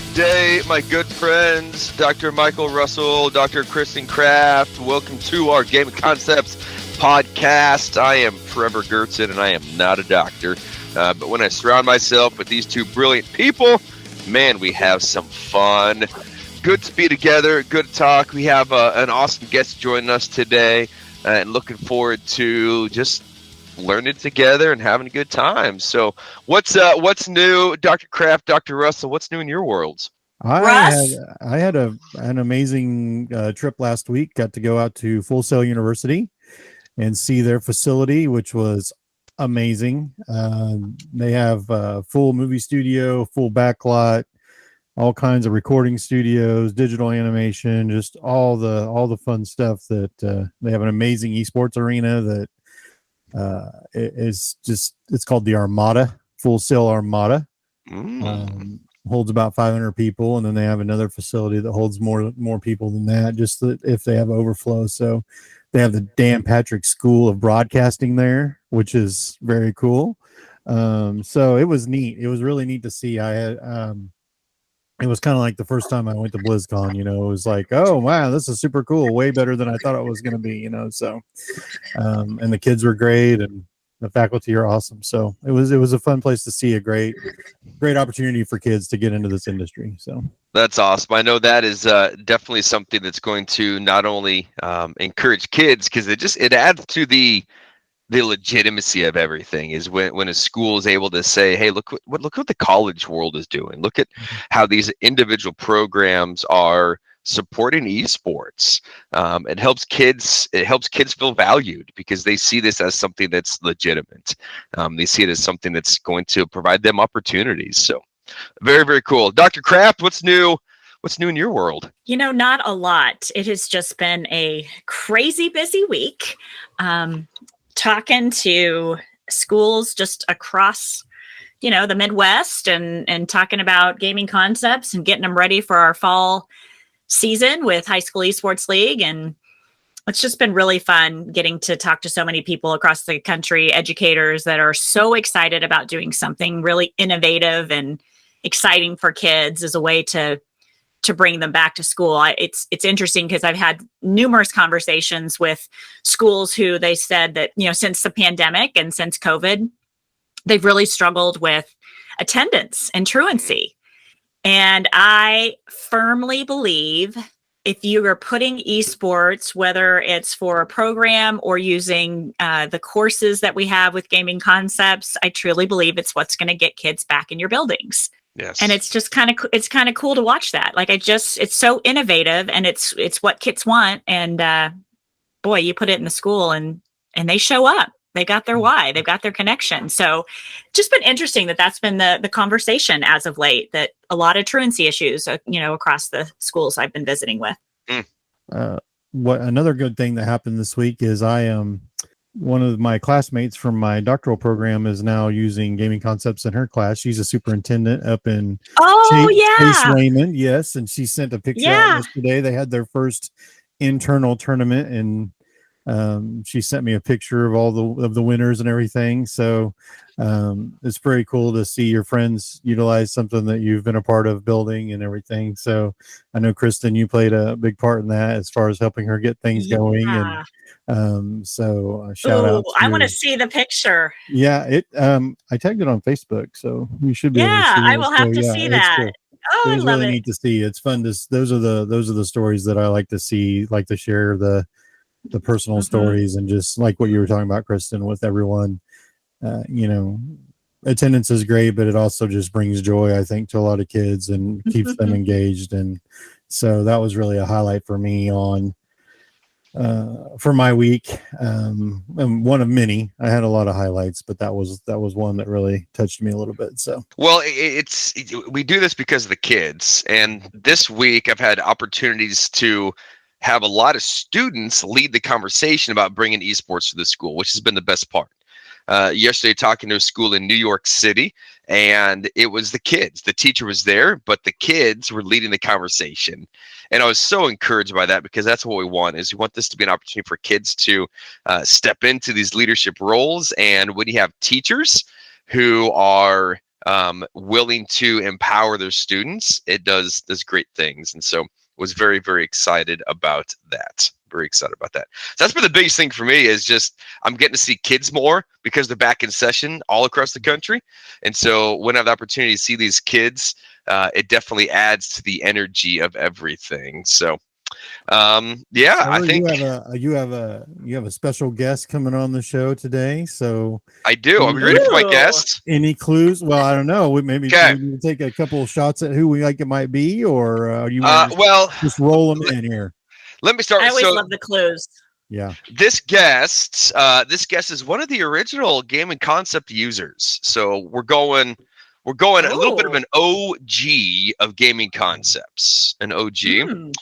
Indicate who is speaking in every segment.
Speaker 1: Good day, my good friends, Dr. Michael Russell, Dr. Kristen Craft. Welcome to our Game of Concepts podcast. I am Trevor Goertzen, and I am not a doctor. But when I surround myself with these two brilliant people, man, we have some fun. Good to be together, good to talk. We have an awesome guest joining us today, and looking forward to just learning together and having a good time. So what's new, Dr. Craft, Dr. Russell? What's new in your worlds?
Speaker 2: I had an amazing trip last week. Got to go out to Full Sail University and see their facility, which was amazing. They have a full movie studio, full backlot, all kinds of recording studios, digital animation, just all the fun stuff. That they have an amazing esports arena that it's called the Armada, Full Sail Armada. Holds about 500 people, and then they have another facility that holds more people than that, just if they have overflow. So they have the Dan Patrick School of Broadcasting there, which is very cool. So it was neat. It was really neat to see. It was kind of like the first time I went to BlizzCon, it was like, oh wow, this is super cool, way better than I thought it was going to be, so and the kids were great and the faculty are awesome. So it was a fun place to see, a great opportunity for kids to get into this industry. So
Speaker 1: that's awesome. I know that is definitely something that's going to not only encourage kids, because it adds to the legitimacy of everything, is when a school is able to say, hey, look what the college world is doing. Look at how these individual programs are supporting esports. It helps kids feel valued because they see this as something that's legitimate. They see it as something that's going to provide them opportunities. So very, very cool. Dr. Craft, what's new in your world?
Speaker 3: Not a lot. It has just been a crazy busy week. Talking to schools just across, the Midwest and talking about gaming concepts and getting them ready for our fall season with High School Esports League. And it's just been really fun getting to talk to so many people across the country, educators that are so excited about doing something really innovative and exciting for kids as a way to bring them back to school. It's interesting because I've had numerous conversations with schools who they said that, since the pandemic and since COVID, they've really struggled with attendance and truancy. And I firmly believe if you are putting esports, whether it's for a program or using the courses that we have with gaming concepts, I truly believe it's what's going to get kids back in your buildings.
Speaker 1: Yes.
Speaker 3: And it's just kind of cool to watch that. Like it's so innovative, and it's what kids want. And boy, you put it in the school and they show up. They got their why, they've got their connection. So just been interesting that's been the conversation as of late, that a lot of truancy issues, across the schools I've been visiting with.
Speaker 2: What another good thing that happened this week is one of my classmates from my doctoral program is now using gaming concepts in her class. She's a superintendent up in Chase Raymond. Yes. And she sent a picture out yesterday. They had their first internal tournament, and she sent me a picture of all of the winners and everything. So it's pretty cool to see your friends utilize something that you've been a part of building and everything. So I know, Kristen, you played a big part in that as far as helping her get things going. And so shout out.
Speaker 3: I want to see the picture.
Speaker 2: Yeah, I tagged it on Facebook, so you should be able to see it.
Speaker 3: I will have to see that.
Speaker 2: Cool.
Speaker 3: Oh, I love
Speaker 2: really neat to see. It's fun those are the stories that I like to see, like to share the personal stories, and just like what you were talking about, Kristen, with everyone. Attendance is great, but it also just brings joy, I think, to a lot of kids and keeps them engaged. And so that was really a highlight for me for my week, and one of many. I had a lot of highlights, but that was one that really touched me a little bit. So,
Speaker 1: well, we do this because of the kids, and this week I've had opportunities to have a lot of students lead the conversation about bringing esports to the school, which has been the best part. Yesterday, talking to a school in New York City, and it was the kids. The teacher was there, but the kids were leading the conversation. And I was so encouraged by that, because that's what we want. We want this to be an opportunity for kids to step into these leadership roles. And when you have teachers who are willing to empower their students, it does great things. And so was very, very excited about that. Very excited about that. So that's been the biggest thing for me, is just I'm getting to see kids more because they're back in session all across the country. And so when I have the opportunity to see these kids, it definitely adds to the energy of everything. So yeah,
Speaker 2: Trevor,
Speaker 1: I think
Speaker 2: you have a special guest coming on the show today. So
Speaker 1: I do. Are we ready for my
Speaker 3: Ooh.
Speaker 1: guest?
Speaker 2: any clues? Well, I don't know. Maybe
Speaker 1: Okay.
Speaker 2: we'll take a couple of shots at who we think it might be, or you want to
Speaker 1: Well,
Speaker 2: just roll them in here.
Speaker 1: let me start.
Speaker 3: I always
Speaker 1: So
Speaker 3: love the clues.
Speaker 2: Yeah.
Speaker 1: this guest is one of the original gaming concept users. So we're going a little bit of an OG of gaming concepts, an OG.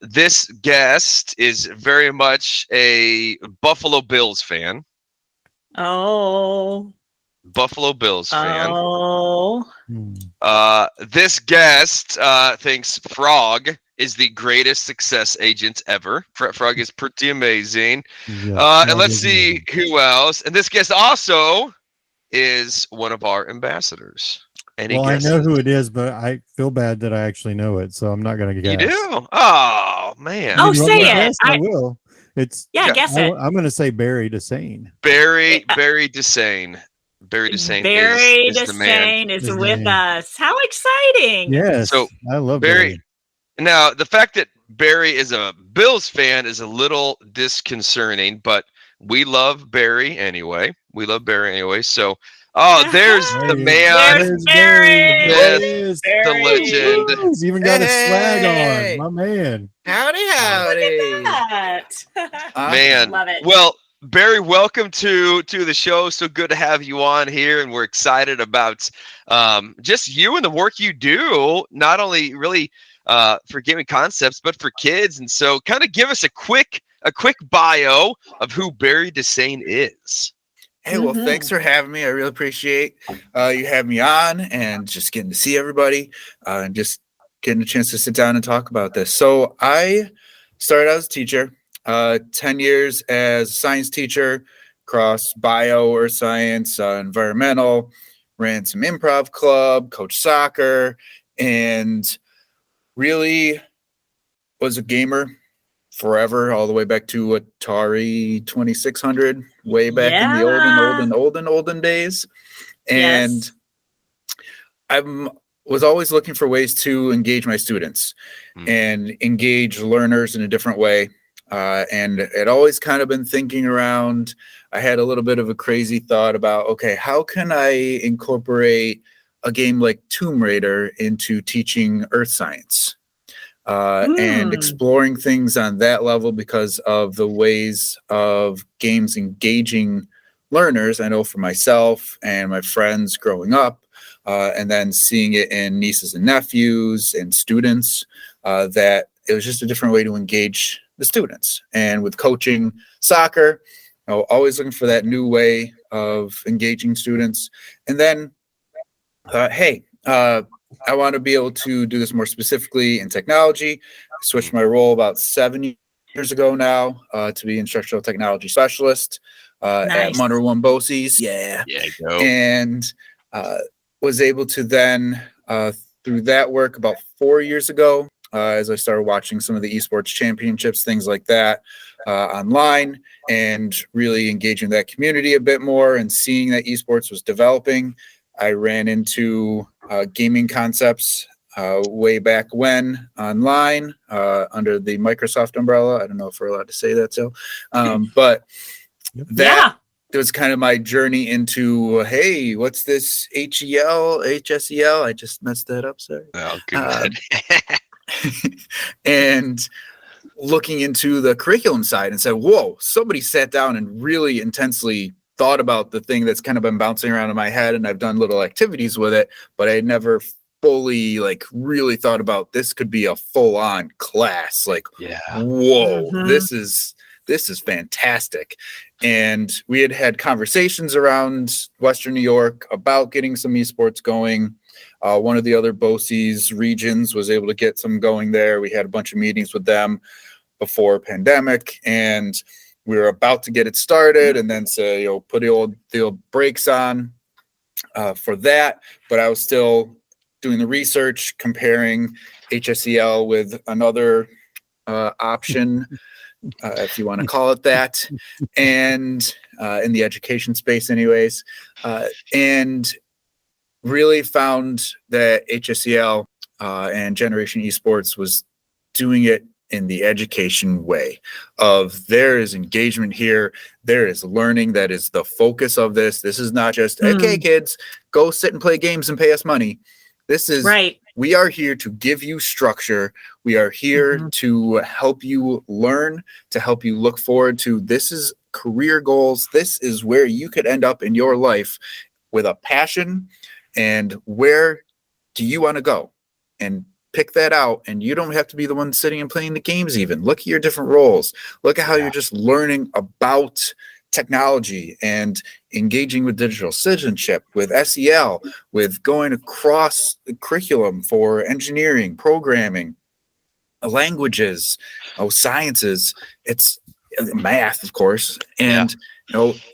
Speaker 1: This guest is very much a Buffalo Bills fan.
Speaker 3: Oh.
Speaker 1: Buffalo Bills fan.
Speaker 3: Oh.
Speaker 1: This guest thinks Frog is the greatest success agent ever. Frog is pretty amazing.
Speaker 2: Yeah.
Speaker 1: And let's see who else. And this guest also is one of our ambassadors. Any guesses?
Speaker 2: I know who it is, but I feel bad that I actually know it, so I'm not going to guess.
Speaker 1: You do? Oh man!
Speaker 3: Oh, say it.
Speaker 2: I will. It's
Speaker 3: guess it.
Speaker 2: I'm going to say Barry Desain.
Speaker 1: Barry Desain. Barry Desain is the man.
Speaker 3: is with us. How exciting!
Speaker 2: Yes,
Speaker 1: So
Speaker 2: I love Barry.
Speaker 1: Now, the fact that Barry is a Bills fan is a little disconcerting, but we love Barry anyway. So, there's the man.
Speaker 3: There's Barry.
Speaker 1: There's the legend.
Speaker 2: Woo, he's even got a swag on. My man.
Speaker 4: Howdy.
Speaker 3: Look at that.
Speaker 1: Man.
Speaker 3: Love it.
Speaker 1: Well, Barry, welcome to the show. So good to have you on here, and we're excited about just you and the work you do, not only really for gaming concepts, but for kids. And so kind of give us a quick bio of who Barry Desain is.
Speaker 4: Hey, well, thanks for having me. I really appreciate you having me on and just getting to see everybody and just getting a chance to sit down and talk about this. So I started out as a teacher, 10 years as a science teacher across bio, earth science, environmental, ran some improv club, coached soccer, and really was a gamer forever, all the way back to Atari 2600, way back in the olden days. And I was always looking for ways to engage my students and engage learners in a different way. And it always kind of been thinking around, I had a little bit of a crazy thought about, okay, how can I incorporate a game like Tomb Raider into teaching earth science? And exploring things on that level because of the ways of games engaging learners. I know for myself and my friends growing up, and then seeing it in nieces and nephews and students, that it was just a different way to engage the students. And with coaching soccer, always looking for that new way of engaging students. And then, I want to be able to do this more specifically in technology. I switched my role about 7 years ago now to be instructional technology specialist at Monroe One BOCES. Yeah. And was able to then, through that work about 4 years ago, as I started watching some of the esports championships, things like that online, and really engaging that community a bit more and seeing that esports was developing. I ran into gaming concepts way back when online under the Microsoft umbrella. I don't know if we're allowed to say that still, but that was kind of my journey into, hey, what's this HSEL? I just messed that up, sorry.
Speaker 1: Oh, good.
Speaker 4: And looking into the curriculum side and said, whoa, somebody sat down and really intensely thought about the thing that's kind of been bouncing around in my head, and I've done little activities with it, but I had fully really thought about this could be a full-on class. Whoa, this is fantastic. And we had conversations around Western New York about getting some esports going. One of the other BOCES regions was able to get some going there. We had a bunch of meetings with them before pandemic, and we were about to get it started, and then put the old brakes on. for that, but I was still doing the research, comparing HSEL with another option, if you want to call it that, and in the education space anyways, and really found that HSEL and Generation Esports was doing it in the education way of there is engagement here. There is learning. That is the focus of this. This is not just, okay, kids, go sit and play games and pay us money. This is, we are here to give you structure. We are here to help you learn, to help you look forward to, this is career goals. This is where you could end up in your life with a passion, and where do you want to go? And pick that out, and you don't have to be the one sitting and playing the games. Even look at your different roles. Look at how you're just learning about technology and engaging with digital citizenship, with SEL, with going across the curriculum for engineering, programming, languages, sciences. It's math, of course, and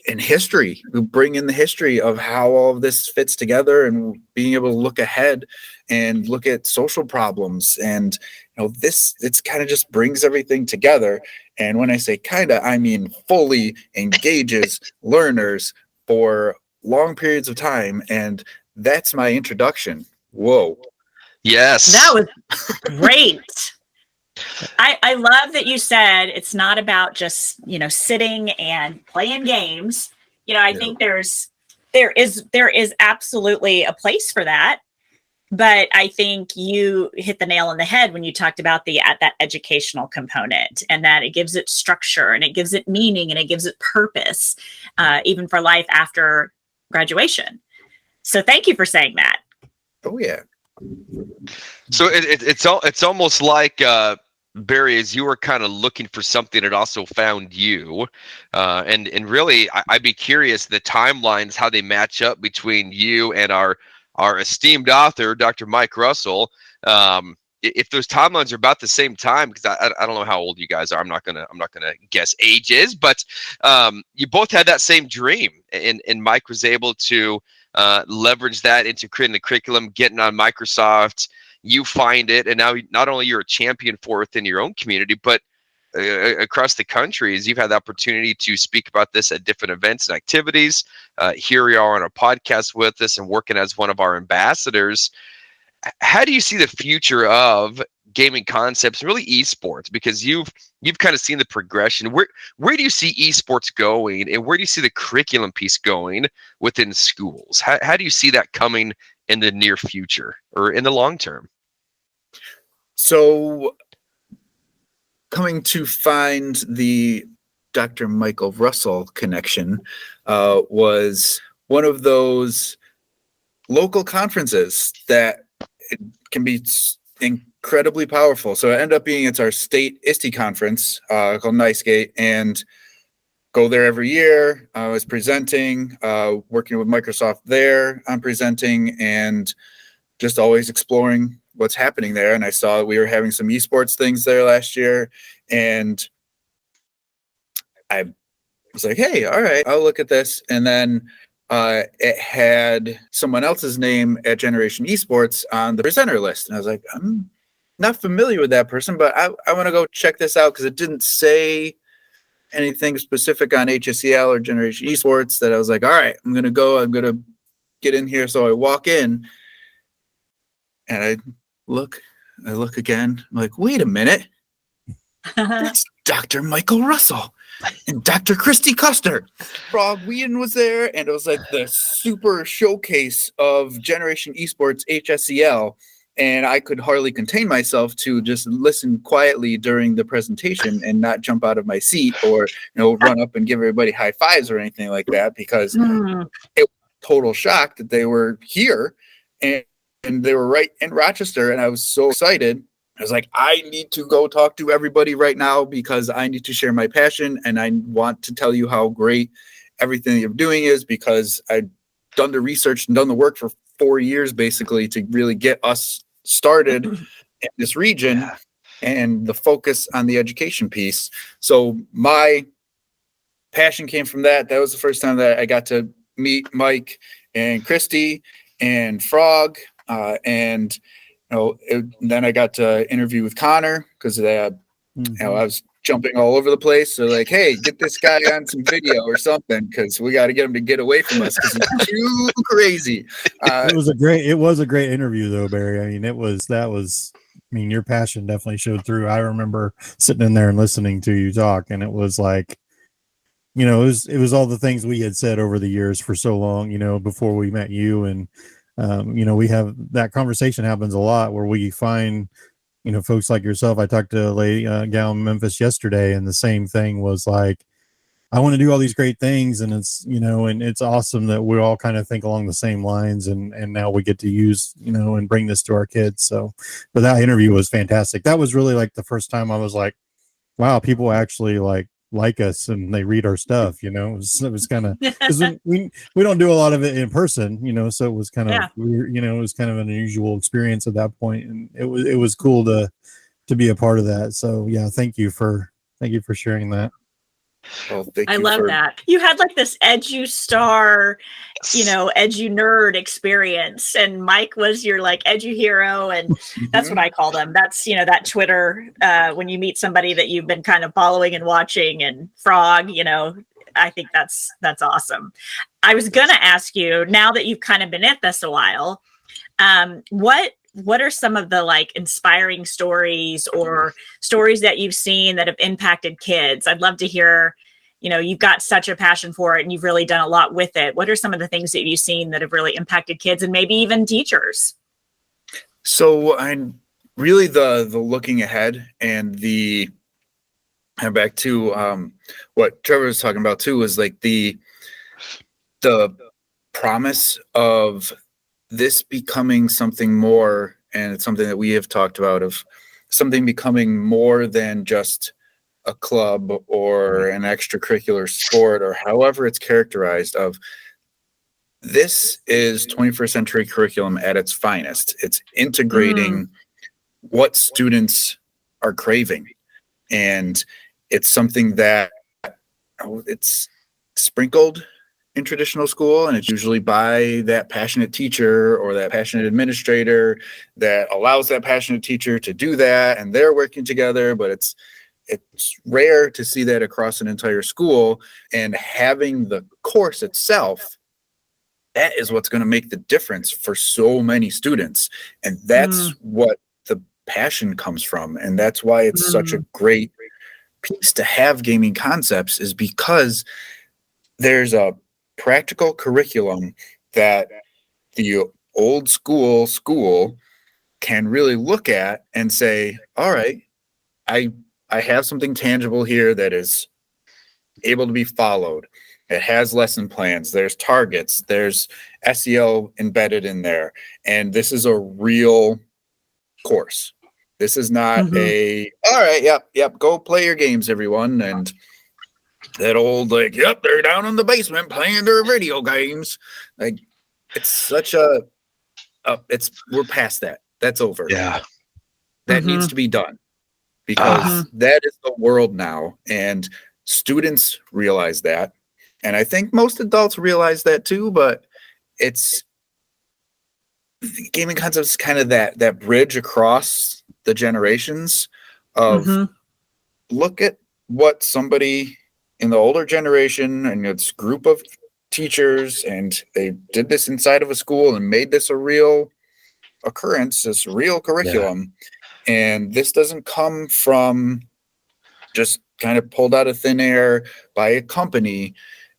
Speaker 4: in history, we bring in the history of how all of this fits together, and being able to look ahead and look at social problems. And this, it's kind of just brings everything together. And when I say kind of, I mean fully engages learners for long periods of time. And that's my introduction. Whoa.
Speaker 1: Yes.
Speaker 3: That was great. I love that you said it's not about just, sitting and playing games. I think there is absolutely a place for that. But I think you hit the nail on the head when you talked about that educational component, and that it gives it structure, and it gives it meaning, and it gives it purpose, even for life after graduation. So thank you for saying that.
Speaker 4: Oh yeah.
Speaker 1: So it's almost like Barry, as you were kind of looking for something, it also found you, and really, I'd be curious the timelines, how they match up between you and our esteemed author, Dr. Mike Russell. If those timelines are about the same time, because I don't know how old you guys are, I'm not gonna guess ages, but you both had that same dream, and Mike was able to leverage that into creating the curriculum, getting on Microsoft. You find it, and now not only you're a champion for within your own community, but across the country, as you've had the opportunity to speak about this at different events and activities. Here you are on a podcast with us and working as one of our ambassadors. How do you see the future of gaming concepts, really esports? Because you've kind of seen the progression. Where do you see esports going, and where do you see the curriculum piece going within schools? How do you see that coming in the near future or in the long term?
Speaker 4: So coming to find the Dr. Michael Russell connection was one of those local conferences that can be incredibly powerful. So it ended up being, it's our state ISTE conference called NICEGATE, and go there every year. I was presenting, working with Microsoft there. I'm presenting and just always exploring what's happening there. And I saw we were having some esports things there last year, and I was like, hey, all right, I'll look at this. And then it had someone else's name at Generation Esports on the presenter list. And I was like, I'm not familiar with that person, but I want to go check this out, because it didn't say anything specific on HSEL or Generation Esports. That I was like, all right, I'm going to get in here. So I walk in, and I look again. I'm like, wait a minute. That's Dr. Michael Russell and Dr. Christy Custer. Rob Whedon was there, and it was like the super showcase of Generation Esports HSEL. And I could hardly contain myself to just listen quietly during the presentation and not jump out of my seat or run up and give everybody high fives or anything like that, because it was total shock that they were here and they were right in Rochester. And I was so excited. I was like, I need to go talk to everybody right now, because I need to share my passion, and I want to tell you how great everything you're doing is, because I've done the research and done the work for 4 years basically to really get us started in this region, and the focus on the education piece. So my passion came from that. That was the first time that I got to meet Mike and Christy and Frog, and then I got to interview with Connor because I was jumping all over the place. So like, hey, get this guy on some video or something because we got to get him to get away from us because he's too crazy.
Speaker 2: It was a great interview though, Barry. I mean, your passion definitely showed through. I remember sitting in there and listening to you talk, and it was like, it was all the things we had said over the years for so long, before we met you. And, we have that conversation happens a lot where we find, folks like yourself. I talked to a lady, gal in Memphis yesterday, and the same thing was like, I want to do all these great things. And it's, and it's awesome that we all kind of think along the same lines. And now we get to use, and bring this to our kids. So, but that interview was fantastic. That was really like the first time I was like, wow, people actually like us and they read our stuff, it was kind of, we don't do a lot of it in person, so it was kind of weird, it was kind of an unusual experience at that point, and it was cool to be a part of that. So yeah, thank you for sharing that.
Speaker 4: Well,
Speaker 3: I love that. You had like this EduStar, edu nerd experience, and Mike was your like edu hero, and that's what I call them. That's that Twitter when you meet somebody that you've been kind of following and watching, and Frog, I think that's awesome. I was gonna ask you, now that you've kind of been at this a while, what are some of the like inspiring stories or stories that you've seen that have impacted kids? I'd love to hear, you've got such a passion for it and you've really done a lot with it. What are some of the things that you've seen that have really impacted kids and maybe even teachers?
Speaker 4: So I'm really the looking ahead and back to what Trevor was talking about too, was like the promise of this becoming something more, and it's something that we have talked about, of something becoming more than just a club or an extracurricular sport or however it's characterized. Of this is 21st century curriculum at its finest. It's integrating what students are craving, and it's something that it's sprinkled in traditional school, and it's usually by that passionate teacher or that passionate administrator that allows that passionate teacher to do that, and they're working together. But it's rare to see that across an entire school, and having the course itself, that is what's going to make the difference for so many students. And that's what the passion comes from, and that's why it's such a great piece to have gaming concepts, is because there's a practical curriculum that the old school can really look at and say, all right, I have something tangible here that is able to be followed. It has lesson plans, there's targets, there's SEL embedded in there, and this is a real course. This is not all right, yep, go play your games, everyone. And that old, like, yep, they're down in the basement playing their video games. Like, it's such we're past that. That's over.
Speaker 1: Yeah.
Speaker 4: That needs to be done, because that is the world now. And students realize that. And I think most adults realize that too, but it's gaming concepts, kind of that bridge across the generations of look at what somebody in the older generation and its group of teachers, and they did this inside of a school and made this a real occurrence, this real curriculum. And this doesn't come from just kind of pulled out of thin air by a company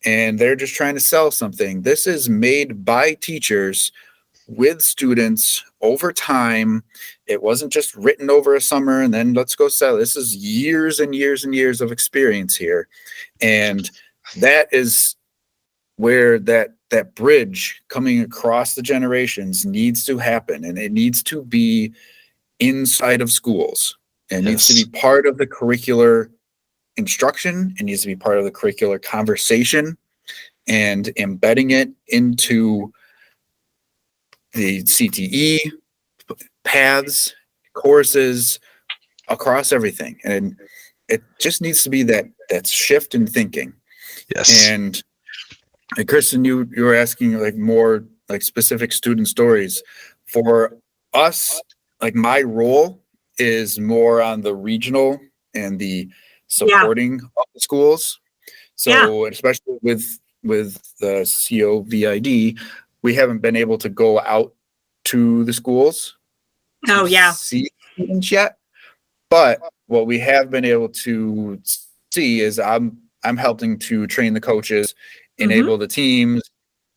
Speaker 4: and they're just trying to sell something. This is made by teachers with students over time. It wasn't just written over a summer and then let's go sell. This is years and years and years of experience here. And that is where that bridge coming across the generations needs to happen. And it needs to be inside of schools. It needs to be part of the curricular instruction. It needs to be part of the curricular conversation, and embedding it into the CTE paths, courses, across everything. And it just needs to be that shift in thinking.
Speaker 1: Yes.
Speaker 4: And And Kristen, you were asking like more like specific student stories. For us, like my role is more on the regional and the supporting of the schools. So especially with the COVID, we haven't been able to go out to the schools to see students yet. But what we have been able to see is I'm helping to train the coaches, enable the teams,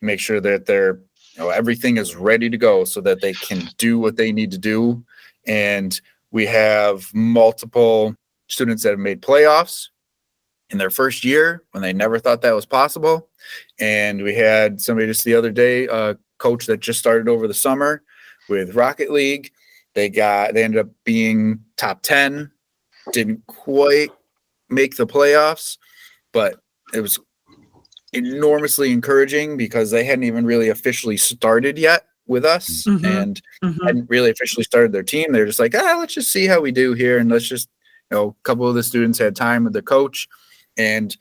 Speaker 4: make sure that they're, everything is ready to go so that they can do what they need to do. And we have multiple students that have made playoffs in their first year when they never thought that was possible. And we had somebody just the other day, a coach that just started over the summer with Rocket League. They ended up being top 10, didn't quite make the playoffs, but it was enormously encouraging because they hadn't even really officially started yet with us and hadn't really officially started their team. They're just like, let's just see how we do here. And let's just, a couple of the students had time with the coach and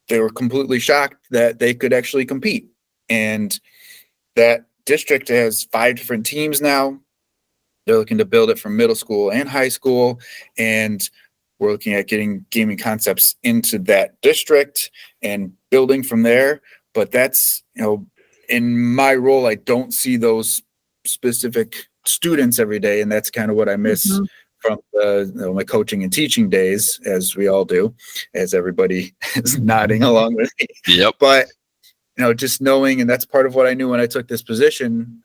Speaker 4: they were completely shocked that they could actually compete. And that district has 5 different teams now. They're looking to build it from middle school and high school. And we're looking at getting gaming concepts into that district and building from there. But that's, in my role, I don't see those specific students every day. And that's kind of what I miss from my coaching and teaching days, as we all do, as everybody is nodding along with me.
Speaker 1: Yep.
Speaker 4: But, just knowing, and that's part of what I knew when I took this position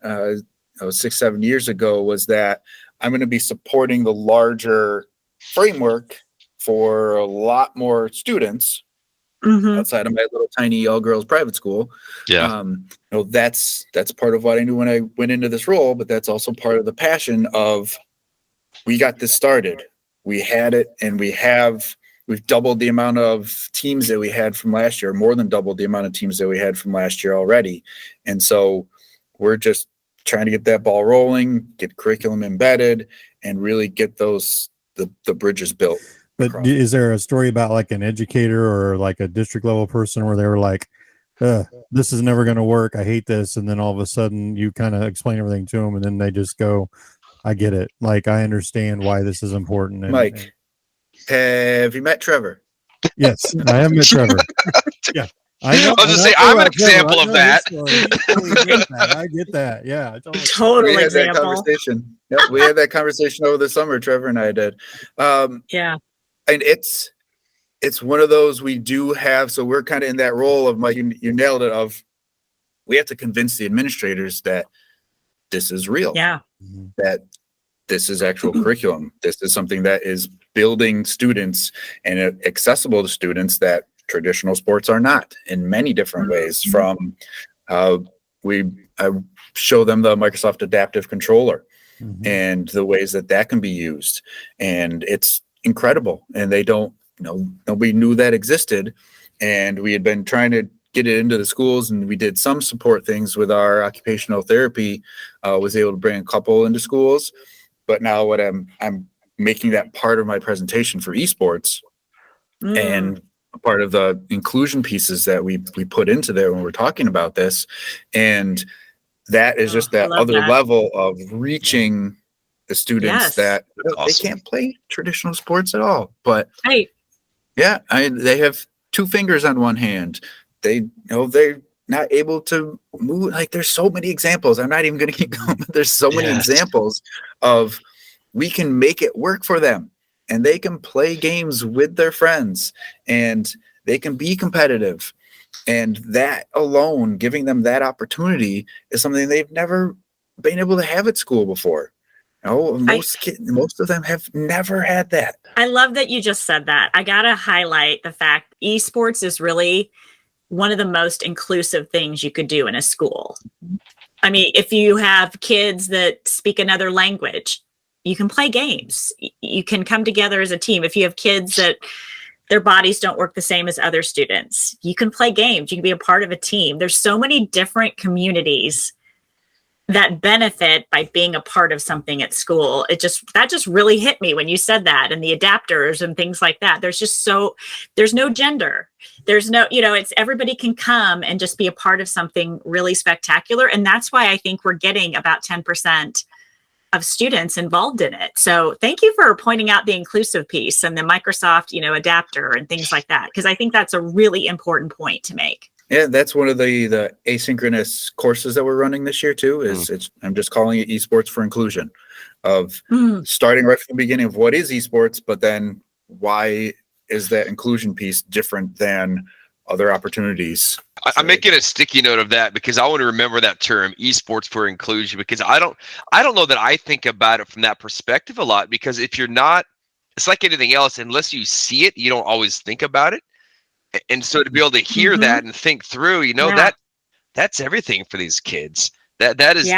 Speaker 4: 6-7 years ago, was that I'm going to be supporting the larger framework for a lot more students outside of my little tiny all girls private school.
Speaker 1: Yeah.
Speaker 4: That's part of what I knew when I went into this role, but that's also part of the passion of, we got this started. We had it, and we've doubled the amount of teams that we had from last year, more than doubled the amount of teams that we had from last year already. And so we're just trying to get that ball rolling, get curriculum embedded, and really get the bridges built.
Speaker 2: But is there a story about like an educator or like a district level person where they were like, this is never going to work, I hate this, and then all of a sudden you kind of explain everything to them and then they just go, I get it, like I understand why this is important?
Speaker 4: Mike, have you met Trevor?
Speaker 2: Yes, I have met Trevor. Yeah, I know.
Speaker 1: I was just say I'm an example of that.
Speaker 2: I get that. Yeah,
Speaker 3: total
Speaker 4: we had
Speaker 3: example.
Speaker 4: That conversation. Yep, we had that conversation over the summer. Trevor and I did. And it's one of those we do have. So we're kind of in that role of, Mike, you nailed it, of we have to convince the administrators that this is real.
Speaker 3: Yeah.
Speaker 4: That this is actual curriculum. This is something that is building students and accessible to students that traditional sports are not, in many different ways. From I show them the Microsoft Adaptive Controller and the ways that can be used, and it's incredible. And they don't, nobody knew that existed, and we had been trying to get it into the schools, and we did some support things with our occupational therapy. Was able to bring a couple into schools, but now what I'm making that part of my presentation for esports, and part of the inclusion pieces that we put into there when we're talking about this. And that is just that other level of reaching the students that they can't play traditional sports at all. But they have 2 fingers on one hand. They're not able to move. Like, there's so many examples. I'm not even going to keep going, but there's so many examples of, we can make it work for them, and they can play games with their friends, and they can be competitive. And that alone, giving them that opportunity, is something they've never been able to have at school before. Most of them have never had that.
Speaker 3: I love that you just said that. I got to highlight the fact esports is really one of the most inclusive things you could do in a school. I mean, if you have kids that speak another language, you can play games. You can come together as a team. If you have kids that their bodies don't work the same as other students, you can play games. You can be a part of a team. There's so many different communities that benefit by being a part of something at school. That just really hit me when you said that, and the adapters and things like that. There's no gender. There's no, it's everybody can come and just be a part of something really spectacular. And that's why I think we're getting about 10% of students involved in it. So thank you for pointing out the inclusive piece and the Microsoft, adapter and things like that, because I think that's a really important point to make.
Speaker 4: Yeah, that's one of the asynchronous courses that we're running this year too. I'm just calling it esports for inclusion, of starting right from the beginning of what is esports, but then why is that inclusion piece different than other opportunities?
Speaker 1: I'm making a sticky note of that because I want to remember that term, esports for inclusion, because I don't know that I think about it from that perspective a lot, because if you're not, it's like anything else, unless you see it, you don't always think about it. And so to be able to hear that and think through, that's everything for these kids. That is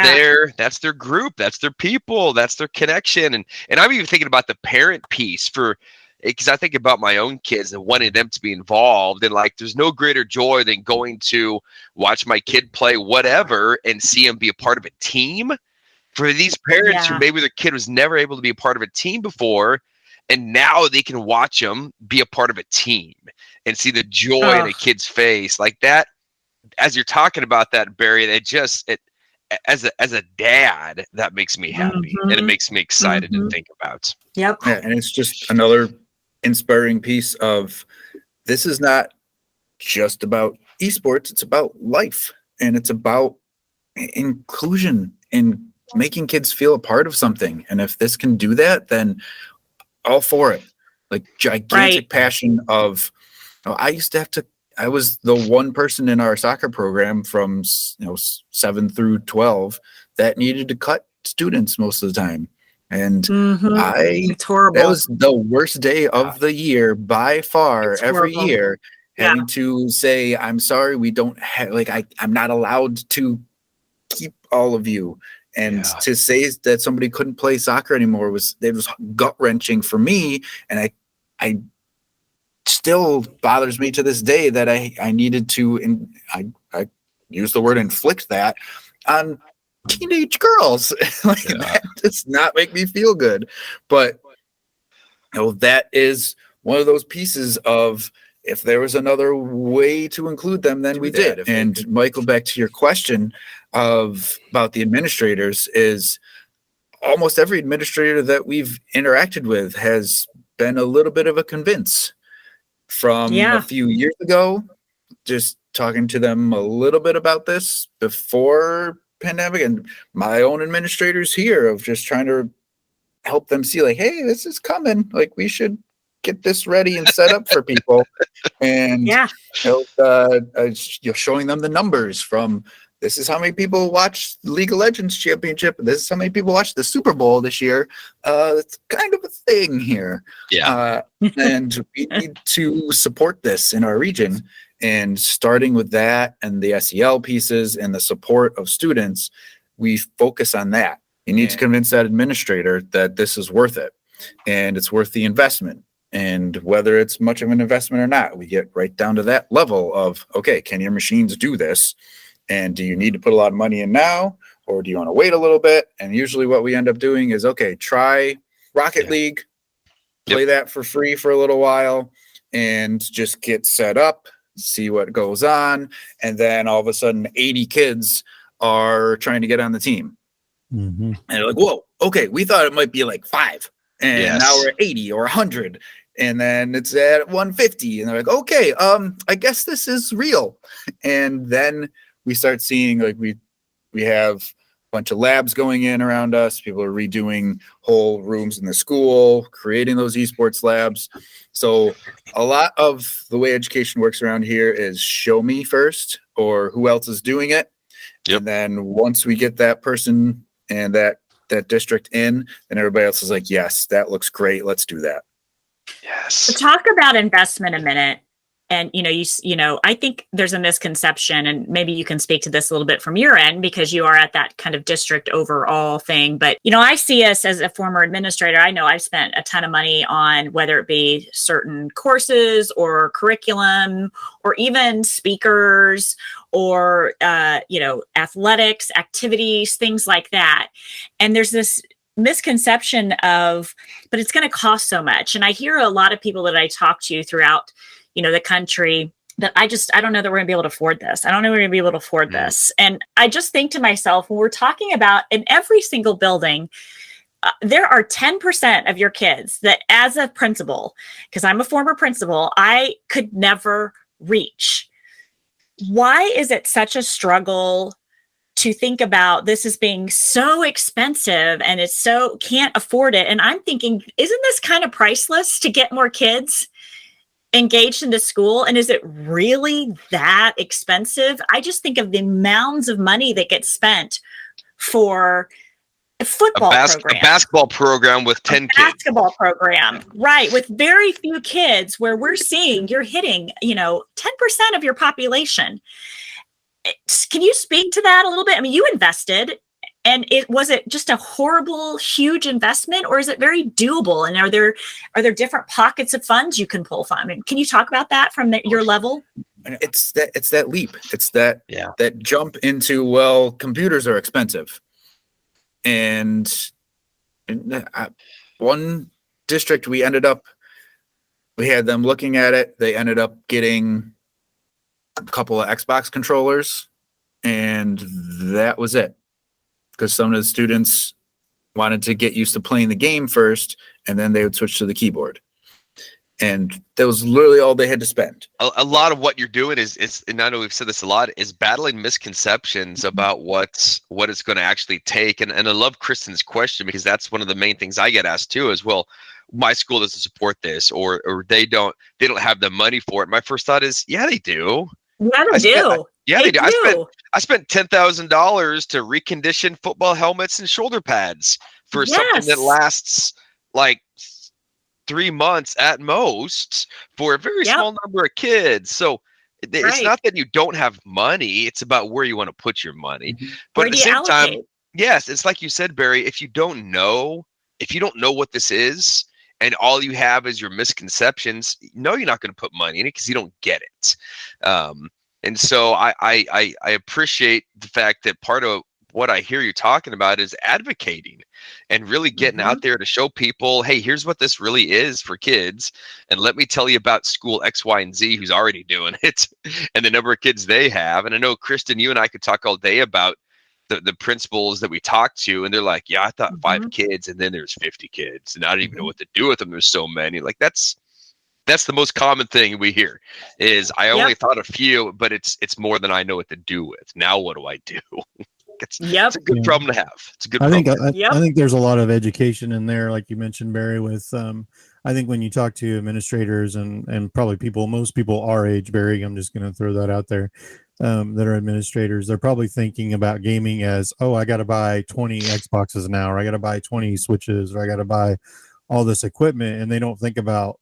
Speaker 1: that's their group, that's their people, that's their connection. And I'm even thinking about the parent piece, because I think about my own kids and wanting them to be involved. And like, there's no greater joy than going to watch my kid play whatever and see them be a part of a team. For these parents who maybe their kid was never able to be a part of a team before, and now they can watch them be a part of a team and see the joy in a kid's face like that. As you're talking about that, Barry, as a dad, that makes me happy and it makes me excited to think about.
Speaker 3: Yep.
Speaker 4: Yeah, and it's just another inspiring piece of, this is not just about esports, it's about life, and it's about inclusion and making kids feel a part of something. And if this can do that, then all for it. Like, gigantic passion of, I was the one person in our soccer program from 7 through 12 that needed to cut students most of the time. And
Speaker 3: it's horrible.
Speaker 4: That was the worst day of the year by far.
Speaker 3: It's
Speaker 4: every
Speaker 3: horrible.
Speaker 4: year, having to say, I'm sorry, we don't have, I'm not allowed to keep all of you. And to say that somebody couldn't play soccer anymore was gut wrenching for me. And I still bothers me to this day that I needed to, I use the word inflict that on teenage girls. That does not make me feel good. But that is one of those pieces of, if there was another way to include them, then we did. And Michael, back to your question about the administrators, is almost every administrator that we've interacted with has been a little bit of a convince. From a few years ago, just talking to them a little bit about this before pandemic, and my own administrators here, of just trying to help them see, like, hey, this is coming. Like, we should get this ready and set up for people. And showing them the numbers from, this is how many people watch League of Legends Championship. This is how many people watch the Super Bowl this year. It's kind of a thing here. And we need to support this in our region. And starting with that and the SEL pieces and the support of students, we focus on that. You need to convince that administrator that this is worth it and it's worth the investment. And whether it's much of an investment or not, we get right down to that level of, okay, can your machines do this? And do you need to put a lot of money in now, or do you want to wait a little bit? And usually what we end up doing is, okay, try Rocket League, play that for free for a little while, and just get set up, see what goes on. And then all of a sudden 80 kids are trying to get on the team. And they're like, whoa, okay, we thought it might be like 5. And now we're at 80 or 100. And then it's at 150. And they're like, okay, I guess this is real. And then we start seeing, like, we have a bunch of labs going in around us. People are redoing whole rooms in the school, creating those esports labs. So a lot of the way education works around here is show me first, or who else is doing it. And then once we get that person and that district in, then everybody else is like, yes, that looks great. Let's do that.
Speaker 3: So talk about investment a minute. And, I think there's a misconception, and maybe you can speak to this a little bit from your end because you are at that kind of district overall thing. But, I see us as a former administrator. I know I've spent a ton of money on whether it be certain courses or curriculum or even speakers or, athletics, activities, things like that. And there's this misconception of, but it's going to cost so much. And I hear a lot of people that I talk to throughout the country that I don't know that we're gonna be able to afford this. I don't know we're gonna be able to afford this. And I just think to myself, when we're talking about in every single building, there are 10% of your kids that as a principal, because I'm a former principal, I could never reach. Why is it such a struggle to think about this as being so expensive and it's so can't afford it? And I'm thinking, isn't this kind of priceless to get more kids engaged into school? And is it really that expensive? I just think of the mounds of money that gets spent for a football program.
Speaker 1: A basketball program with 10 kids.
Speaker 3: Basketball program, right, with very few kids, where we're seeing you're hitting, 10% of your population. Can you speak to that a little bit? I mean, you invested. And was it just a horrible, huge investment, or is it very doable? And are there different pockets of funds you can pull from? I mean, can you talk about that from your level?
Speaker 4: It's that leap. It's that jump into, well, computers are expensive. And in one district, we had them looking at it. They ended up getting a couple of Xbox controllers, and that was it. Because some of the students wanted to get used to playing the game first, and then they would switch to the keyboard. And that was literally all they had to spend.
Speaker 1: A lot of what you're doing is, and I know we've said this a lot, is battling misconceptions about what it's going to actually take. And I love Kristen's question, because that's one of the main things I get asked too, is, well, my school doesn't support this, or they don't have the money for it. My first thought is, yeah, they do.
Speaker 3: Yeah, they do.
Speaker 1: They do. I spent $10,000 to recondition football helmets and shoulder pads for something that lasts like 3 months at most for a very small number of kids. So it's not that you don't have money; it's about where you want to put your money. But at the same time, yes, it's like you said, Barry. If you don't know what this is, and all you have is your misconceptions, you're not going to put money in it because you don't get it. And so I appreciate the fact that part of what I hear you talking about is advocating and really getting out there to show people, hey, here's what this really is for kids. And let me tell you about school X, Y, and Z who's already doing it and the number of kids they have. And I know, Kristen, you and I could talk all day about the principals that we talked to, and they're like, yeah, I thought 5 kids, and then there's 50 kids, and I don't even know what to do with them. There's so many. Like that's the most common thing we hear is, I only thought a few, but it's more than I know what to do with. Now what do I do? It's a good problem to have. It's a good problem.
Speaker 2: I think there's a lot of education in there, like you mentioned, Barry, with I think when you talk to administrators and probably most people our age, Barry, I'm just going to throw that out there, that are administrators, they're probably thinking about gaming as, oh, I got to buy 20 Xboxes now, or I got to buy 20 Switches, or I got to buy all this equipment. And they don't think about,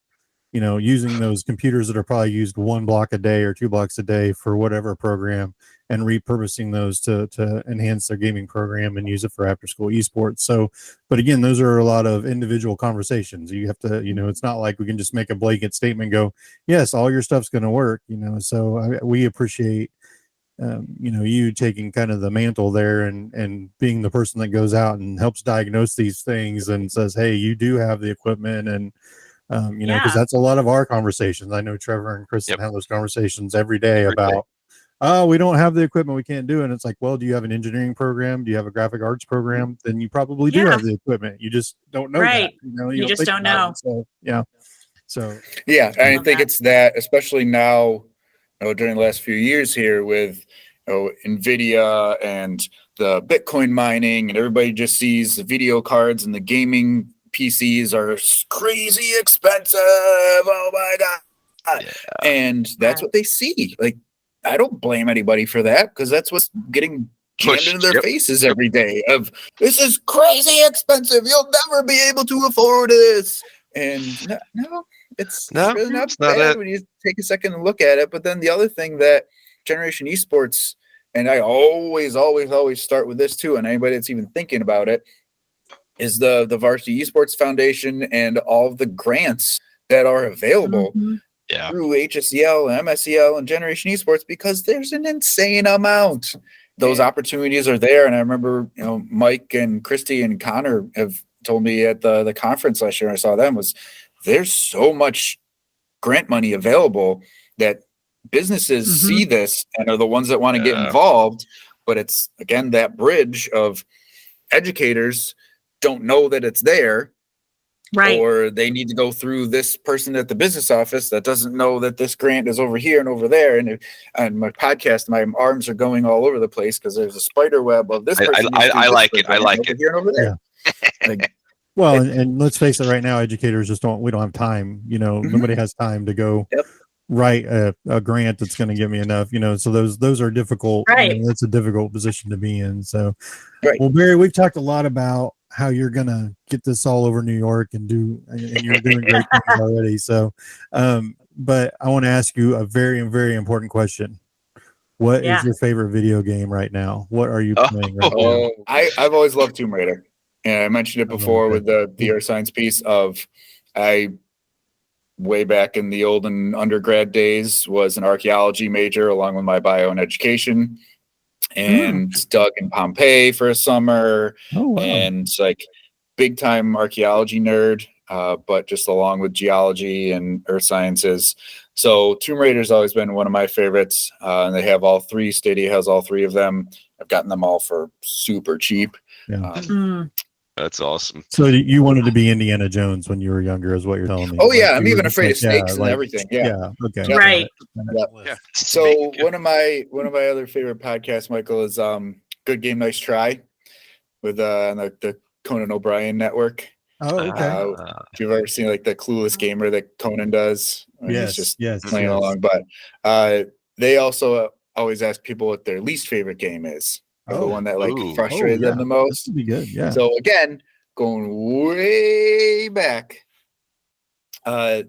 Speaker 2: using those computers that are probably used 1 block a day or 2 blocks a day for whatever program, and repurposing those to enhance their gaming program and use it for after school esports. So, but again, those are a lot of individual conversations. You have to, it's not like we can just make a blanket statement, go, yes, all your stuff's going to work, so we appreciate, you taking kind of the mantle there and being the person that goes out and helps diagnose these things and says, hey, you do have the equipment. And, because that's a lot of our conversations. I know Trevor and Kristen have those conversations every day about, oh, we don't have the equipment, we can't do it. And it's like, well, do you have an engineering program? Do you have a graphic arts program? Then you probably do have the equipment. You just don't know that.
Speaker 3: You just don't know.
Speaker 4: I think it's that, especially now, during the last few years here with NVIDIA and the Bitcoin mining, and everybody just sees the video cards and the gaming PCs are crazy expensive. Oh my God. Yeah. And that's what they see. Like, I don't blame anybody for that, because that's what's getting jammed into their faces every day of, this is crazy expensive. You'll never be able to afford this. And no, It's
Speaker 1: No,
Speaker 4: really not
Speaker 1: it's not
Speaker 4: bad
Speaker 1: it.
Speaker 4: when you take a second and look at it. But then the other thing that Generation Esports, and I always start with this too, and anybody that's even thinking about it, is the Varsity Esports Foundation and all of the grants that are available through HSEL and MSEL and Generation Esports, because there's an insane amount. Those opportunities are there. And I remember, Mike and Christy and Connor have told me at the conference last year, I saw them, was there's so much grant money available that businesses see this and are the ones that want to get involved. But it's, again, that bridge of educators don't know that it's there.
Speaker 3: Right.
Speaker 4: Or they need to go through this person at the business office that doesn't know that this grant is over here and over there. And my podcast, my arms are going all over the place because there's a spider web of this person.
Speaker 1: I like it. I like it.
Speaker 4: Here and over there.
Speaker 2: Yeah. Well, and let's face it, right now, educators we don't have time. Nobody has time to go write a grant that's going to give me enough, so those are difficult.
Speaker 3: Right.
Speaker 2: That's a difficult position to be in. So, well, Barry, we've talked a lot about how you're going to get this all over New York and you're doing great things already. So, but I want to ask you a very, very important question. What is your favorite video game right now? What are you playing right now?
Speaker 4: I've always loved Tomb Raider. And I mentioned it before with the earth science piece of way back in the olden undergrad days was an archaeology major along with my bio and education, and dug in Pompeii for a summer. And like big time archaeology nerd, but just along with geology and earth sciences. So Tomb Raider's always been one of my favorites. And they have all three. Stadia has all three of them. I've gotten them all for super cheap.
Speaker 1: That's awesome.
Speaker 2: So you wanted to be Indiana Jones when you were younger, is what you're telling me?
Speaker 4: Oh yeah, I'm even afraid of snakes and everything. Yeah.
Speaker 2: Okay.
Speaker 3: Right.
Speaker 4: Yeah. So one of my other favorite podcasts, Michael, is Good Game Nice Try with the Conan O'Brien network.
Speaker 2: Oh, okay.
Speaker 4: If you've ever seen like the Clueless Gamer that Conan does,
Speaker 2: yes,
Speaker 4: he's just playing along. But they also always ask people what their least favorite game is. The one that frustrated them the most.
Speaker 2: That'd be good. Yeah.
Speaker 4: So again, going way back on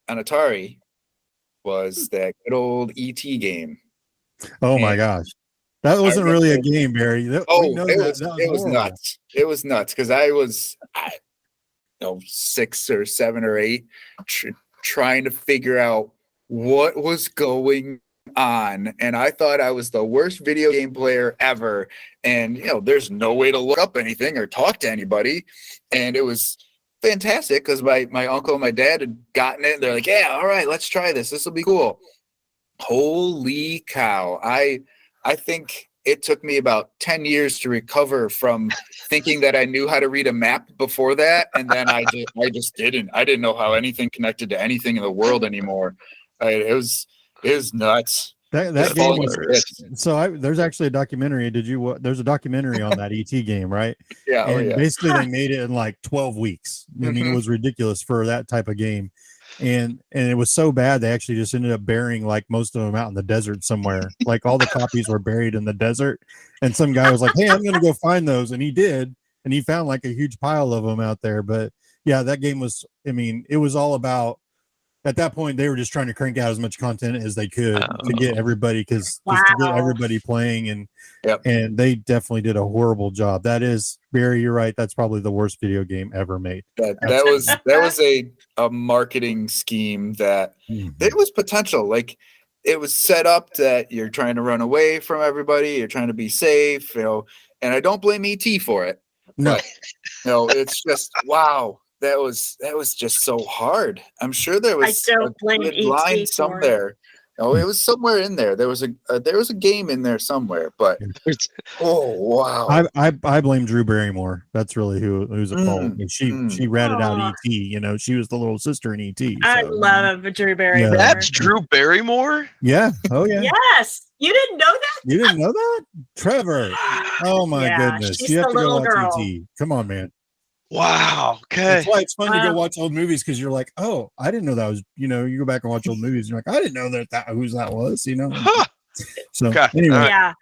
Speaker 4: Atari was that good old ET game.
Speaker 2: Oh my gosh. That wasn't really a game, Barry.
Speaker 4: It was nuts. It was nuts because I was 6 or 7 or 8 trying to figure out what was going on, and I thought I was the worst video game player ever, and there's no way to look up anything or talk to anybody, and it was fantastic because my uncle and my dad had gotten it, and they're like, yeah, all right, let's try this will be cool. Holy cow. I think it took me about 10 years to recover from thinking that I knew how to read a map before that, and then I just didn't know how anything connected to anything in the world anymore. It was nuts.
Speaker 2: That game was so. There's actually a documentary. There's a documentary on that ET game, right?
Speaker 4: Yeah.
Speaker 2: And basically, they made it in like 12 weeks. I mean, it was ridiculous for that type of game, and it was so bad they actually just ended up burying like most of them out in the desert somewhere. Like all the copies were buried in the desert, and some guy was like, "Hey, I'm going to go find those," and he did, and he found like a huge pile of them out there. But yeah, that game was. I mean, it was all about. At that point, they were just trying to crank out as much content as they could to get everybody, to get everybody playing, and they definitely did a horrible job. That is, Barry, you're right. That's probably the worst video game ever made.
Speaker 4: That was a marketing scheme that there was potential. Like it was set up that you're trying to run away from everybody, you're trying to be safe, and I don't blame ET for it.
Speaker 2: No,
Speaker 4: but, it's just wow. That was just so hard. I'm sure there was a good line somewhere. Oh, it was somewhere in there. There was a game in there somewhere. But oh wow,
Speaker 2: I blame Drew Barrymore. That's really who's at fault. She ratted out ET. She was the little sister in ET. So.
Speaker 3: I love Drew Barrymore.
Speaker 1: That's Drew Barrymore.
Speaker 2: Yeah. Oh yeah.
Speaker 3: Yes. You didn't know that?
Speaker 2: You didn't know that, Trevor? Oh my goodness!
Speaker 3: She's
Speaker 2: you have to go watch
Speaker 3: girl.
Speaker 2: ET. Come on, man.
Speaker 1: Wow. Okay.
Speaker 2: That's why it's fun to go watch old movies because you're like, oh, I didn't know that was. You go back and watch old movies. And you're like, I didn't know that was.
Speaker 1: Huh.
Speaker 2: So
Speaker 1: Okay.
Speaker 2: anyway,
Speaker 3: yeah,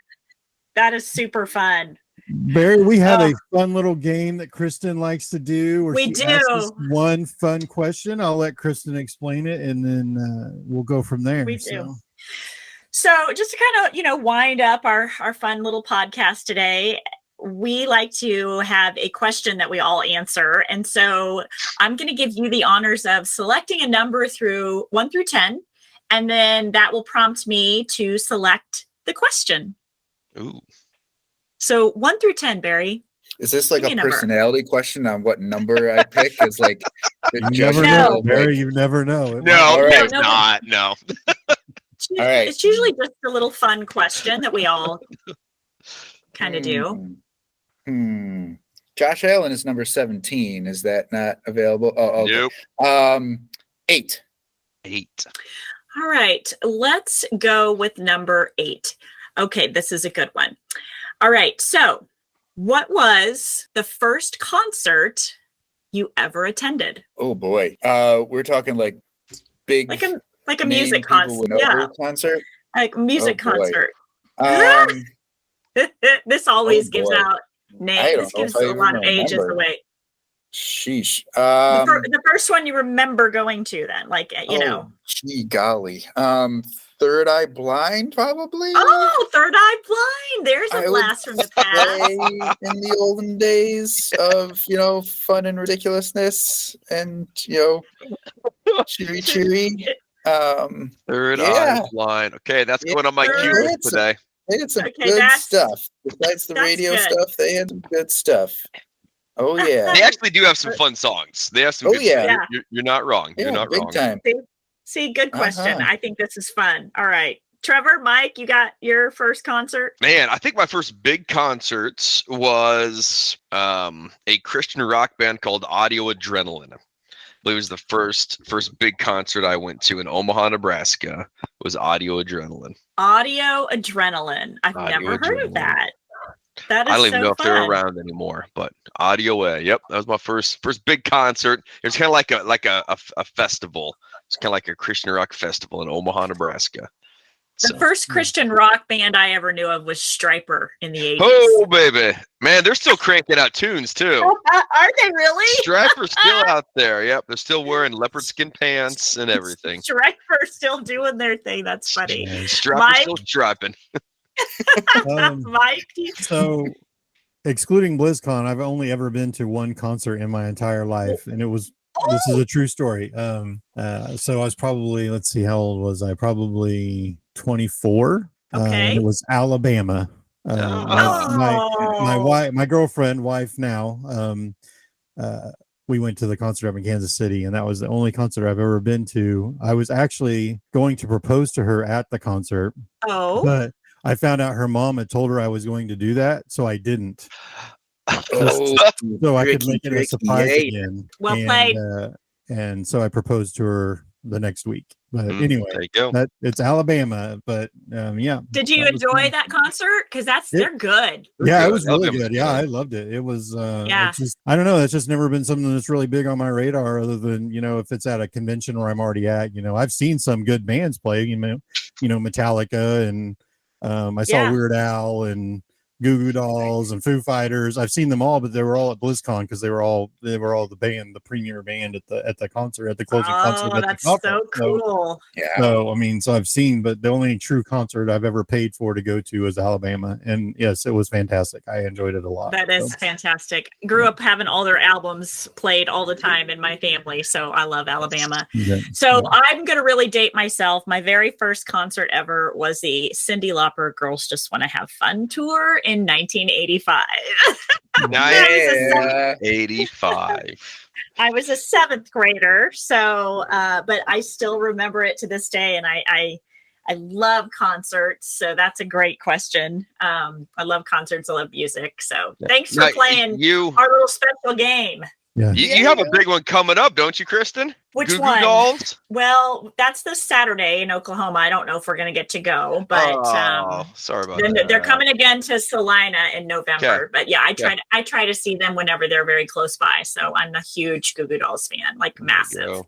Speaker 3: that is super fun.
Speaker 2: Barry, we have
Speaker 3: Oh.
Speaker 2: a fun little game that Kristen likes to do where
Speaker 3: We
Speaker 2: she asks
Speaker 3: do.
Speaker 2: us one fun question. I'll let Kristen explain it, and then we'll go from there.
Speaker 3: We do. So just to kind of, wind up our fun little podcast today, we like to have a question that we all answer. And so I'm going to give you the honors of selecting a number through 1 through 10, and then that will prompt me to select the question.
Speaker 1: Ooh.
Speaker 3: So 1 through 10, Barry.
Speaker 4: Is this like
Speaker 3: Give me
Speaker 4: a
Speaker 3: a number.
Speaker 4: personality question on what number I pick? Is like
Speaker 2: You never know, Barry. You never know. It
Speaker 1: No,
Speaker 2: might-
Speaker 1: it's
Speaker 3: no,
Speaker 1: not. No.
Speaker 4: All right.
Speaker 3: It's usually just a little fun question that we all kind of do.
Speaker 4: Josh Allen is number 17. Is that not available? Oh, okay.
Speaker 1: Nope.
Speaker 4: 8.
Speaker 1: 8.
Speaker 3: All right, let's go with number 8. Okay, this is a good one. All right, so what was the first concert you ever attended?
Speaker 4: Oh boy. We're talking like big,
Speaker 3: like a music concert. Yeah,
Speaker 4: concert.
Speaker 3: like music
Speaker 4: Oh, boy.
Speaker 3: concert. This always gives
Speaker 4: boy.
Speaker 3: out names. This gives a lot of ages away.
Speaker 4: Sheesh.
Speaker 3: The first one you remember going to, then,
Speaker 4: Gee golly. Third Eye Blind, probably.
Speaker 3: Oh, Third Eye Blind. There's a blast from the past.
Speaker 4: In the olden days of fun and ridiculousness, and cheery.
Speaker 1: Third Eye Blind. Okay, that's going on my queue list today.
Speaker 4: They had some good stuff. Besides the radio stuff, they had some good stuff. Oh yeah.
Speaker 1: They actually do have some fun songs. They have some good stuff. You're not wrong. You're not wrong.
Speaker 4: Time.
Speaker 3: See, good question. I think this is fun. All right. Trevor, Mike, you got your first concert?
Speaker 1: Man, I think my first big concert was a Christian rock band called Audio Adrenaline. It was the first big concert I went to in Omaha, Nebraska. Was Audio Adrenaline.
Speaker 3: Audio Adrenaline. I've never heard of that. That is
Speaker 1: I don't even know if they're
Speaker 3: fun.
Speaker 1: around anymore, but Audio. Yep, that was my first big concert. It was kind of like a festival. It's kind of like a Christian rock festival in Omaha, Nebraska.
Speaker 3: The first Christian rock band I ever knew of was Stryper in the 80s.
Speaker 1: Oh, baby. Man, they're still cranking out tunes, too.
Speaker 3: Are they really?
Speaker 1: Stryper's still out there. Yep, they're still wearing leopard skin pants and everything.
Speaker 3: Stryper's still doing their thing. That's funny.
Speaker 1: Stryper's still striping.
Speaker 3: Mike?
Speaker 2: So, excluding BlizzCon, I've only ever been to one concert in my entire life, and it was this is a true story. So I was probably, let's see, how old was I? Probably 24.
Speaker 3: Okay.
Speaker 2: It was Alabama. My girlfriend, wife now, we went to the concert up in Kansas City, and that was the only concert I've ever been to. I was actually going to propose to her at the concert.
Speaker 3: Oh.
Speaker 2: But I found out her mom had told her I was going to do that, so I didn't. So I could make it a surprise again.
Speaker 3: Well played.
Speaker 2: And so I proposed to her the next week. But anyway,
Speaker 1: there you go.
Speaker 2: It's Alabama. But yeah.
Speaker 3: Did you enjoy that concert? Because they're good.
Speaker 2: Yeah, it was really good. Yeah, I loved it. It was it's just, I don't know, it's just never been something that's really big on my radar, other than if it's at a convention where I'm already at. I've seen some good bands play, Metallica, and I saw Weird Al and Goo Goo Dolls and Foo Fighters. I've seen them all, but they were all at BlizzCon because they were all the band, the premier band at the concert, at the closing concert.
Speaker 3: Oh, that's so cool.
Speaker 2: So I've seen, but the only true concert I've ever paid for to go to is Alabama, and yes, it was fantastic. I enjoyed it a lot.
Speaker 3: That is fantastic. Grew up having all their albums played all the time in my family, so I love Alabama. I'm gonna really date myself. My very first concert ever was the Cyndi Lauper Girls Just Want to Have Fun tour in 1985.
Speaker 1: 85.
Speaker 3: I was a 7th grader, so but I still remember it to this day, and I love concerts, so that's a great question. I love concerts, I love music, so thanks for playing our little special game.
Speaker 2: Yeah.
Speaker 1: You have a big one coming up, don't you, Kristen?
Speaker 3: Which
Speaker 1: Goo Goo
Speaker 3: one?
Speaker 1: Dolls?
Speaker 3: Well, that's this Saturday in Oklahoma. I don't know if we're going to get to go, but
Speaker 1: sorry about that.
Speaker 3: They're coming again to Salina in November. But yeah, I try to see them whenever they're very close by. So I'm a huge Goo Goo Dolls fan, like massive.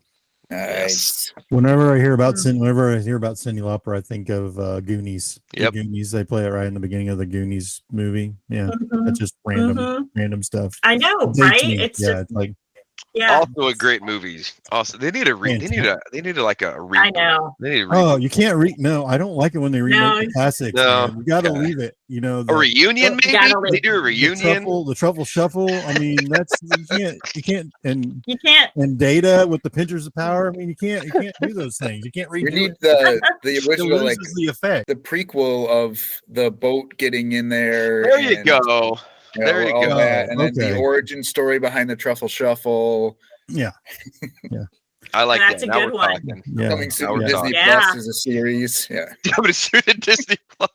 Speaker 4: Nice.
Speaker 2: Whenever I hear about Cindy Lauper, I think of Goonies.
Speaker 1: Yep.
Speaker 2: The Goonies. They play it right in the beginning of the Goonies movie. Yeah,
Speaker 3: Mhm.
Speaker 2: that's just random stuff.
Speaker 3: I know,
Speaker 2: It's
Speaker 3: right?
Speaker 2: 18.
Speaker 3: It's
Speaker 2: yeah,
Speaker 3: just,
Speaker 2: it's like
Speaker 3: yeah,
Speaker 1: Also a great movie. Also, they need like a reboot.
Speaker 3: I know.
Speaker 1: They need a
Speaker 2: oh,
Speaker 1: reboot.
Speaker 2: you can't No, I don't like it when they remake
Speaker 3: No.
Speaker 2: the classics.
Speaker 1: No.
Speaker 2: Man. You got to
Speaker 1: Yeah.
Speaker 2: leave it. You know,
Speaker 1: A reunion,
Speaker 3: You
Speaker 1: maybe
Speaker 3: gotta
Speaker 1: they
Speaker 3: leave-
Speaker 1: do a reunion.
Speaker 2: the truffle shuffle. I mean, that's you can't, and
Speaker 3: You can't.
Speaker 2: Data with the pinchers of power. I mean, you can't do those things. You can't
Speaker 4: We
Speaker 2: redo
Speaker 4: need
Speaker 2: it.
Speaker 4: the
Speaker 2: It
Speaker 4: original, like
Speaker 2: loses the effect.
Speaker 4: the prequel of the boat getting in there.
Speaker 1: There you
Speaker 4: and,
Speaker 1: go. There you
Speaker 4: all
Speaker 1: go.
Speaker 4: that, and then the
Speaker 2: Okay.
Speaker 4: origin story behind the truffle shuffle.
Speaker 2: Yeah.
Speaker 1: I like
Speaker 3: That's
Speaker 1: that.
Speaker 3: a
Speaker 1: Now
Speaker 3: good
Speaker 1: we're
Speaker 3: one.
Speaker 1: talking.
Speaker 2: Yeah.
Speaker 4: Coming soon
Speaker 1: Now
Speaker 4: to
Speaker 1: we're
Speaker 4: Disney
Speaker 3: talking.
Speaker 4: Plus
Speaker 3: Yeah.
Speaker 4: as a series. Yeah.
Speaker 1: I'm gonna shoot at Disney Plus,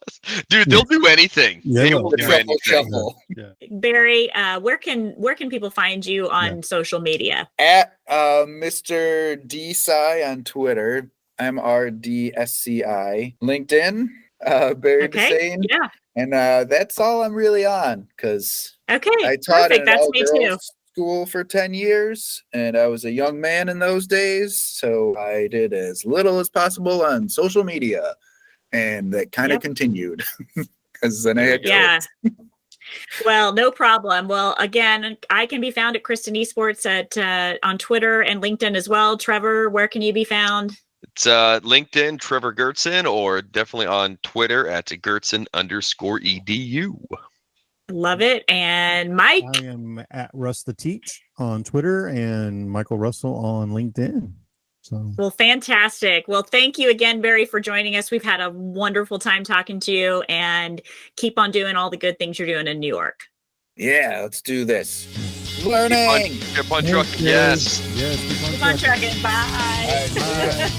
Speaker 1: dude. They'll do anything.
Speaker 2: Yeah,
Speaker 1: They
Speaker 2: well,
Speaker 1: will
Speaker 4: The
Speaker 1: do
Speaker 4: truffle
Speaker 1: anything.
Speaker 4: shuffle.
Speaker 2: Yeah.
Speaker 3: Barry, where can people find you on social media?
Speaker 4: At Mr. Desain on Twitter, MRDSCI. LinkedIn, Barry
Speaker 3: Okay.
Speaker 4: Desain.
Speaker 3: Yeah.
Speaker 4: And that's all I'm really on, because
Speaker 3: Okay.
Speaker 4: I taught
Speaker 3: Perfect.
Speaker 4: in
Speaker 3: That's
Speaker 4: an
Speaker 3: me too.
Speaker 4: all-girls school for 10 years, and I was a young man in those days, so I did as little as possible on social media, and that kind of
Speaker 3: Yep.
Speaker 4: continued, because then I had
Speaker 3: Yeah.
Speaker 4: kids.
Speaker 3: Well, no problem. Well, again, I can be found at Kristen Esports on Twitter and LinkedIn as well. Trevor, where can you be found?
Speaker 1: It's LinkedIn, Trevor Goertzen, or definitely on Twitter at Goertzen_edu.
Speaker 3: Love it. And Mike?
Speaker 2: I am at Russ the Teach on Twitter and Michael Russell on LinkedIn. So
Speaker 3: Well, fantastic. Well, thank you again, Barry, for joining us. We've had a wonderful time talking to you, and keep on doing all the good things you're doing in New York.
Speaker 4: Yeah, let's do this. Learning.
Speaker 1: Keep on trucking. Yes.
Speaker 2: Yes.
Speaker 3: Keep on trucking. Bye.
Speaker 4: Bye.